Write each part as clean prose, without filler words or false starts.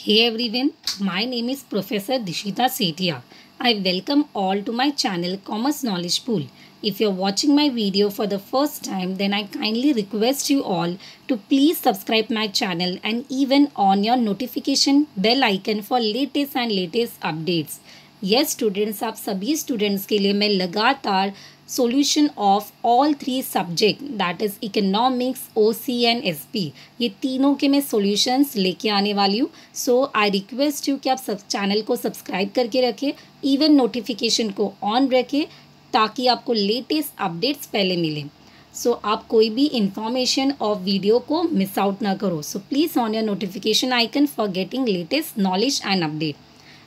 Hey everyone, my name is Professor Dishita Setia. I welcome all to my channel Commerce Knowledge Pool. If you're watching my video for the first time, then I kindly request you all to please subscribe my channel and even on your notification bell icon for latest and latest updates. Yes students, आप सभी students के लिए मैं लगातार solution of all three subject that is economics, OC and SP ये तीनों के मैं solutions लेके आने वाली हूँ. So I request you कि आप सब चैनल को सब्सक्राइब करके रखें, इवन नोटिफिकेशन को ऑन रखें ताकि आपको लेटेस्ट अपडेट्स पहले मिलें. सो आप कोई भी इंफॉर्मेशन और वीडियो को मिस आउट ना करो. So please on your notification icon for getting latest knowledge and update.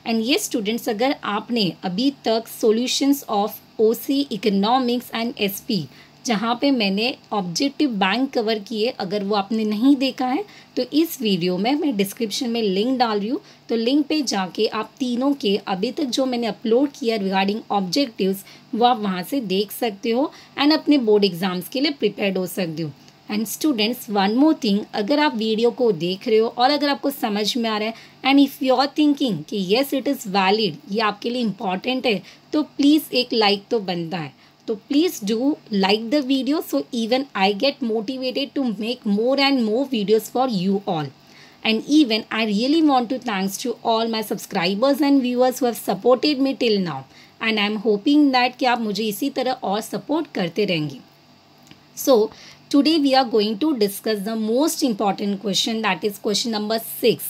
And ये स्टूडेंट्स, अगर आपने अभी तक solutions of OC, economics and SP जहाँ पे मैंने ऑब्जेक्टिव बैंक कवर किए, अगर वो आपने नहीं देखा है तो इस वीडियो में मैं डिस्क्रिप्शन में लिंक डाल रही हूँ. तो लिंक पे जाके आप तीनों के अभी तक जो मैंने अपलोड किया रिगार्डिंग ऑब्जेक्टिव्स वो आप वहाँ से देख सकते हो एंड अपने बोर्ड एग्जाम्स के लिए प्रिपेयर्ड हो सकते हो. And students, one more thing, अगर आप वीडियो को देख रहे हो और अगर आपको समझ में आ रहा है and if you are thinking कि येस इट इज़ वैलिड, ये आपके लिए इम्पॉर्टेंट है, तो प्लीज़ एक लाइक तो बनता है. तो please do like the video so even I get motivated to make more and more videos for you all. And even I really want to thanks to all my subscribers and viewers who have supported me till now. And I'm hoping that कि आप मुझे इसी तरह और support करते रहेंगे. So today we are going to discuss the most important question, that is question number 6.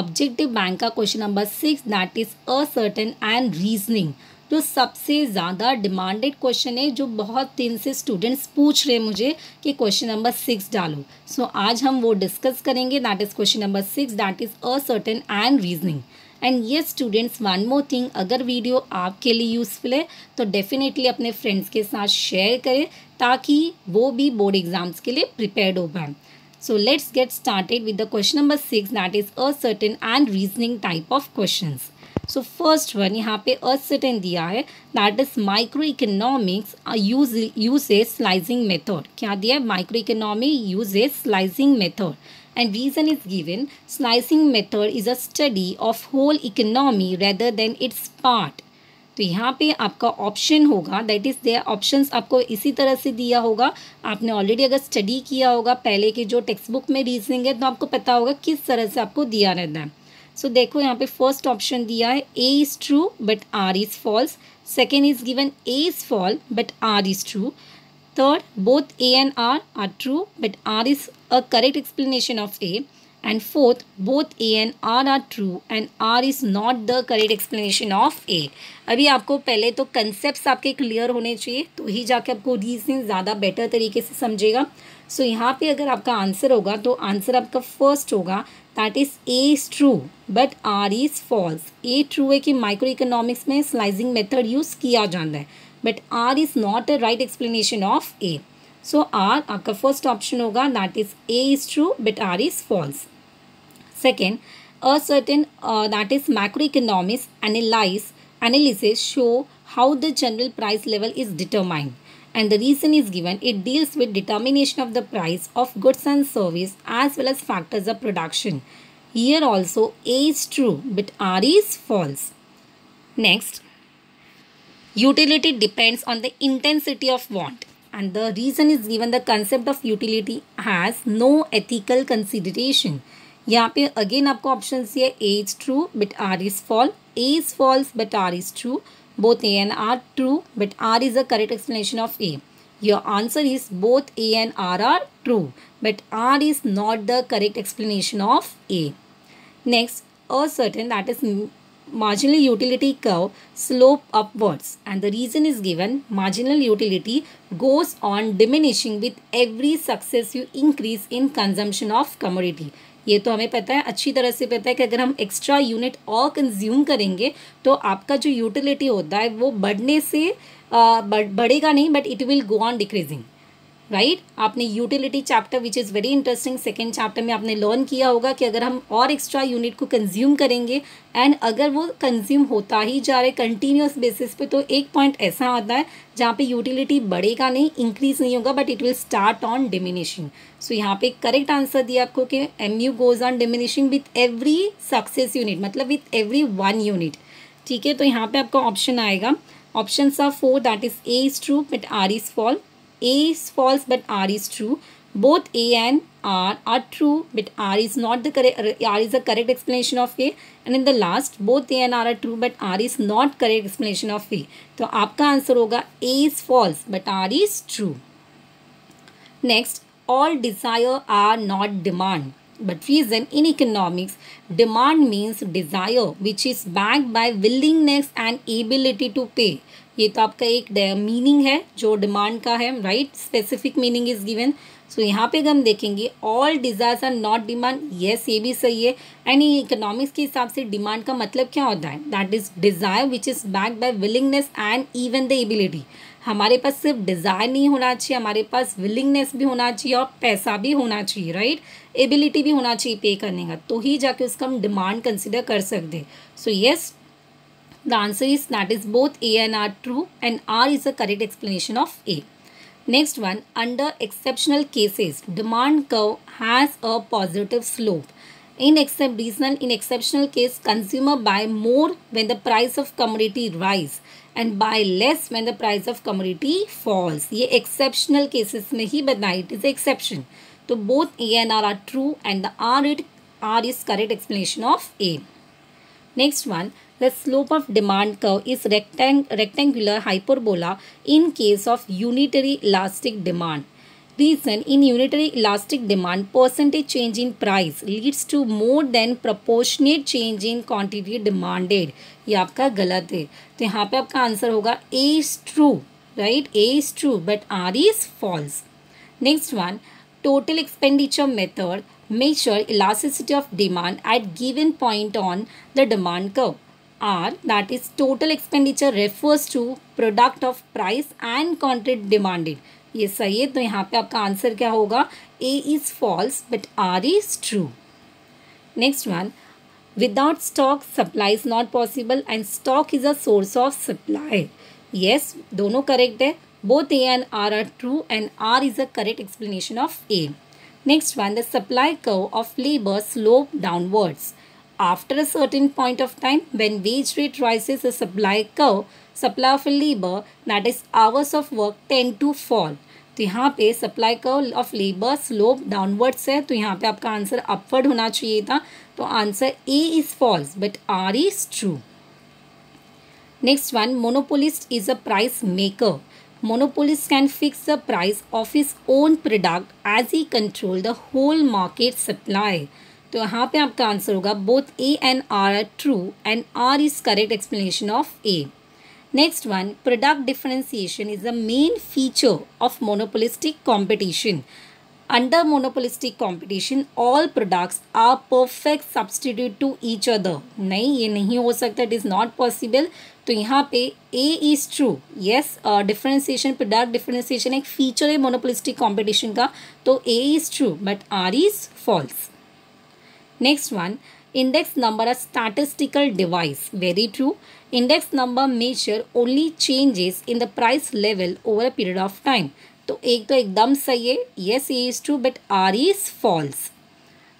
Objective bank का question number 6, that is ascertain and reasoning. जो सबसे ज़्यादा डिमांडेड क्वेश्चन है, जो बहुत दिन से स्टूडेंट्स पूछ रहे हैं मुझे कि क्वेश्चन नंबर 6 डालो. सो आज हम वो डिस्कस करेंगे. That is question number 6, that is assertion and reasoning. And yes students, one more thing, अगर वीडियो आपके लिए यूज़फुल है तो डेफिनेटली अपने फ्रेंड्स के साथ शेयर करें ताकि वो भी बोर्ड एग्जाम्स के लिए प्रिपेयर्ड हो पाए. So let's get started with the question number 6, that is assertion and reasoning type of questions. So first one यहाँ पे असर्टेन दिया है, that is micro economics uses slicing method. क्या दिया है? Micro economy uses slicing method. And reason is given, slicing method is a study of whole economy rather than its part. तो यहाँ पे आपका ऑप्शन होगा, दैट इज़ देयर ऑप्शंस आपको इसी तरह से दिया होगा. आपने ऑलरेडी अगर स्टडी किया होगा पहले के जो टेक्स्ट बुक में रीजनिंग है तो आपको पता होगा किस तरह से आपको दिया रहता है. सो देखो यहाँ पे फर्स्ट ऑप्शन दिया है A is true but R is false. Second is given A is fall but R is true. Third, both A and R true but R is a correct explanation of A. And fourth, both A and R true and R is not the correct explanation of A. अभी आपको पहले तो concept आपके clear होने चाहिए तो ही जाके आपको रीजनिंग ज़्यादा बेटर तरीके से समझेगा. सो यहाँ पे अगर आपका आंसर होगा तो आंसर आपका फर्स्ट होगा, that is A is true but R is false. A true है कि माइक्रो इकोनॉमिक्स में स्लाइसिंग मेथड यूज़ किया जाता है but R is not a right explanation of A. So R आपका फर्स्ट ऑप्शन होगा, that is A is true but R is false. Second, ascertain, that is macroeconomics analysis show how the general price level is determined. And the reason is given, it deals with determination of the price of goods and service as well as factors of production. Here also A is true but R is false. Next, utility depends on the intensity of want. And the reason is given, the concept of utility has no ethical consideration. यहाँ पे again आपको option दिए, A is true but R is false, A is false but R is true, both A and R true but R is a correct explanation of A. Your answer is both A and R true but R is not the correct explanation of A. Next, assertion, that is marginal utility curve slope upwards, and the reason is given, marginal utility goes on diminishing with every successive increase in consumption of commodity. ये तो हमें पता है, अच्छी तरह से पता है कि अगर हम एक्स्ट्रा यूनिट और कंज्यूम करेंगे तो आपका जो यूटिलिटी होता है वो बढ़ने से बढ़ेगा नहीं but it will go on decreasing. Right आपने utility chapter which is very interesting second chapter में आपने लर्न किया होगा कि अगर हम और एक्स्ट्रा यूनिट को कंज्यूम करेंगे एंड अगर वो कंज्यूम होता ही जा रहे कंटिन्यूस बेसिस पे तो एक पॉइंट ऐसा आता है जहाँ पे यूटिलिटी बढ़ेगा नहीं, इंक्रीज नहीं होगा, but it will start on diminishing. So यहाँ पे करेक्ट आंसर दिया आपको कि MU goes on diminishing with every success unit, मतलब विथ एवरी 1 यूनिट. ठीक है, तो यहाँ पे आपका ऑप्शन आएगा, options are 4, that is A is true but R is false. A is false but R is true. Both A and R are true but R is not the correct. R is the correct explanation of A. And in the last, both A and R are true but R is not correct explanation of A. तो आपका answer होगा A is false but R is true. Next, all desire are not demand. But reason in economics, demand means desire which is backed by willingness and ability to pay. ये तो आपका एक meaning है जो demand का है, right. Specific meaning is given. So यहाँ पे हम देखेंगे all desires are not demand. Yes, ये भी सही है. एंड इकोनॉमिक्स के हिसाब से डिमांड का मतलब क्या होता है? That is desire which is backed by willingness and even the ability. हमारे पास सिर्फ डिज़ायर नहीं होना चाहिए, हमारे पास विलिंगनेस भी होना चाहिए और पैसा भी होना चाहिए, राइट. एबिलिटी भी होना चाहिए पे करने का, तो ही जाके उसका हम डिमांड कंसिडर कर सकते. So yes, the answer is that is both A and R true and R is the correct explanation of A. Next one, under exceptional cases, demand curve has a positive slope. In exceptional case, consumer buy more when the price of commodity rise and buy less when the price of commodity falls. ये exceptional cases में ही बताया, it is exception. तो both A and R are true and the R is correct explanation of A. Next one, the slope of demand curve is rectangular hyperbola in case of unitary elastic demand. Reason, in unitary elastic demand, percentage change in price leads to more than proportionate change in quantity demanded. ये आपका गलत है, तो यहाँ पे आपका answer होगा A is true, right? A is true but R is false. Next one, total expenditure method measure elasticity of demand at given point on the demand curve. R, that is total expenditure, refers to product of price and quantity demanded. ये सही है, तो यहाँ पे आपका answer क्या होगा? A is false but R is true. Next one, without stock supply is not possible and stock is a source of supply. Yes, दोनों correct है. Both A and R are true and R is a correct explanation of A. Next one, the supply curve of labor slope downwards. After a certain point of time, when wage rate rises, the supply of labor, that is hours of work, tend to fall. तो यहाँ पे supply curve of labor slope downwards है, तो यहाँ पे आपका answer upward होना चाहिए था. तो answer A is false but R is true. Next one, monopolist is a price maker. Monopolist can fix the price of his own product as he control the whole market supply. तो यहाँ पे आपका answer होगा both A and R are true and R is correct explanation of A. Next one, product differentiation is the main feature of monopolistic competition. Under monopolistic competition, all products are perfect substitute to each other. नहीं, ये नहीं हो सकता, it is not possible. तो यहाँ पे A is true. Yes, differentiation, product differentiation एक feature है monopolistic competition का, तो A is true but R is false. Next one, index number a statistical device. Very true. Index number measure only changes in the price level over a period of time. तो एक तो एकदम सही है. Yes, A is true but R is false.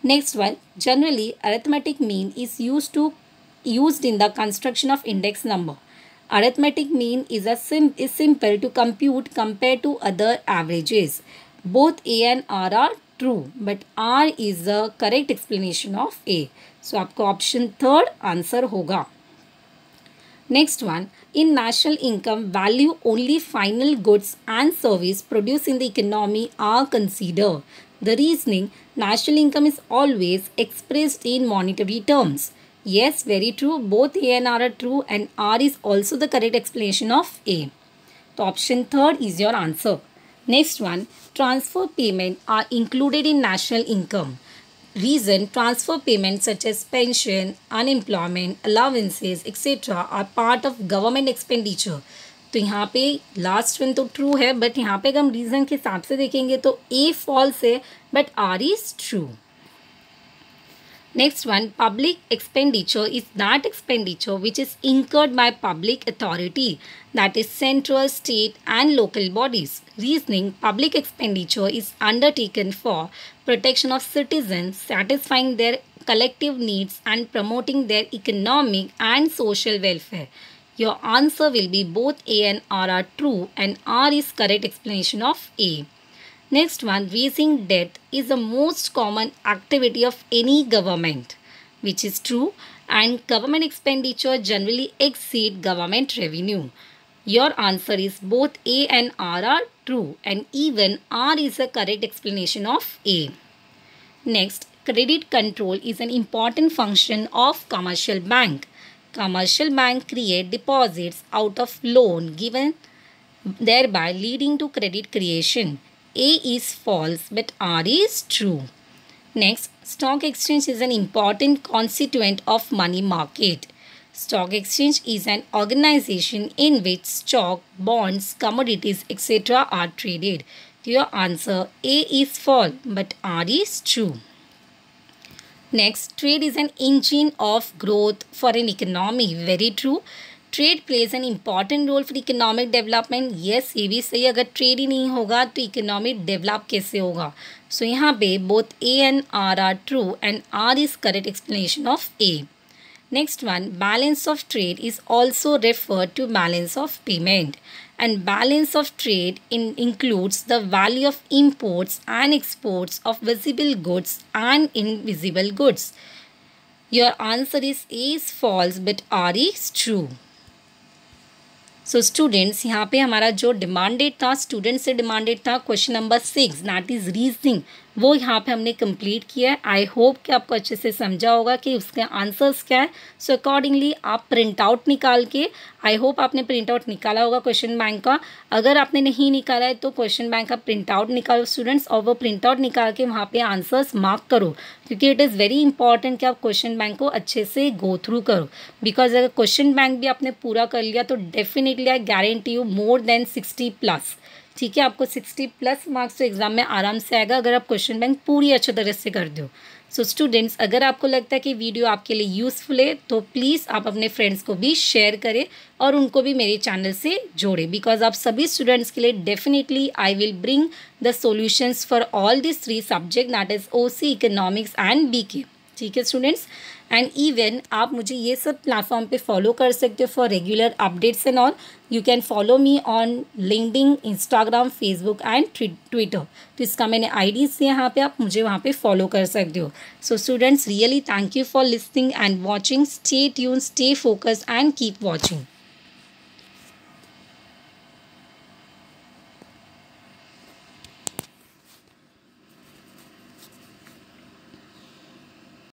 Next one, generally arithmetic mean is used in the construction of index number. Arithmetic mean is simple to compute compared to other averages. Both A and R are true but R is the correct explanation of A. So आपको option third answer होगा. Next one, in national income value only final goods and service produced in the economy are considered. The reasoning, national income is always expressed in monetary terms. Yes, very true. Both A and R are true and R is also the correct explanation of A. So option third is your answer. Next one, transfer payment are included in national income. Reason, transfer payments such as pension, unemployment, allowances, etc. are part of government expenditure. तो यहाँ पे last one तो true है, but यहाँ पे अगर हम reason के हिसाब से देखेंगे तो ए फॉल्स है but R is true. Next one, public expenditure is that expenditure which is incurred by public authority, that is central, state and local bodies. Reasoning, public expenditure is undertaken for protection of citizens, satisfying their collective needs and promoting their economic and social welfare. Your answer will be both A and R are true, and R is correct explanation of A. Next one, raising debt is the most common activity of any government, which is true, and government expenditure generally exceed government revenue. Your answer is both A and R are true, and even R is a correct explanation of A. Next, credit control is an important function of commercial bank. Commercial bank create deposits out of loan given, thereby leading to credit creation. A is false but R is true. Next, stock exchange is an important constituent of money market. Stock exchange is an organization in which stock, bonds, commodities, etc. are traded. Your answer A is false but R is true. Next, trade is an engine of growth for an economy. Very true. Trade plays an important role for economic development. Yes, ये भी सही। अगर trade ही नहीं होगा तो economic develop कैसे होगा? So यहाँ पे both A and R true, and R is correct explanation of A. Next one, balance of trade is also referred to balance of payment, and balance of trade includes the value of imports and exports of visible goods and invisible goods. Your answer is A is false but R is true. So students, यहाँ पे हमारा जो demanded था, student से demanded था question number 6, that is reasoning, वो यहाँ पे हमने कंप्लीट किया है। आई होप कि आपको अच्छे से समझा होगा कि उसके आंसर्स क्या है। सो अकॉर्डिंगली आप प्रिंट आउट निकाल के, आई होप आपने प्रिंट आउट निकाला होगा क्वेश्चन बैंक का। अगर आपने नहीं निकाला है तो क्वेश्चन बैंक का प्रिंट आउट निकालो स्टूडेंट्स, और वो प्रिंट आउट निकाल के वहाँ पे आंसर्स मार्क करो, क्योंकि इट इज़ वेरी इंपॉर्टेंट कि आप क्वेश्चन बैंक को अच्छे से गो थ्रू करो। बिकॉज अगर क्वेश्चन बैंक भी आपने पूरा कर लिया तो definitely I guarantee you more than 60+। ठीक है, आपको 60+ मार्क्स तो एग्जाम में आराम से आएगा अगर आप क्वेश्चन बैंक पूरी अच्छी तरह से कर दो। सो स्टूडेंट्स, अगर आपको लगता है कि वीडियो आपके लिए यूज़फुल है तो प्लीज़ आप अपने फ्रेंड्स को भी शेयर करें और उनको भी मेरे चैनल से जोड़ें, बिकॉज आप सभी स्टूडेंट्स के लिए definitely I will bring the solutions for all this 3 subject, that is OC, economics and BK. ठीक है स्टूडेंट्स, एंड इवन आप मुझे ये सब प्लेटफॉर्म पे फॉलो कर सकते हो for regular updates and all. You can follow me on LinkedIn, Instagram, Facebook and Twitter. तो इसका मैंने आईडीज़ यहाँ पे, आप मुझे वहाँ पे फॉलो कर सकते हो। So students, really thank you for listening and watching. Stay tune, stay focused and keep watching.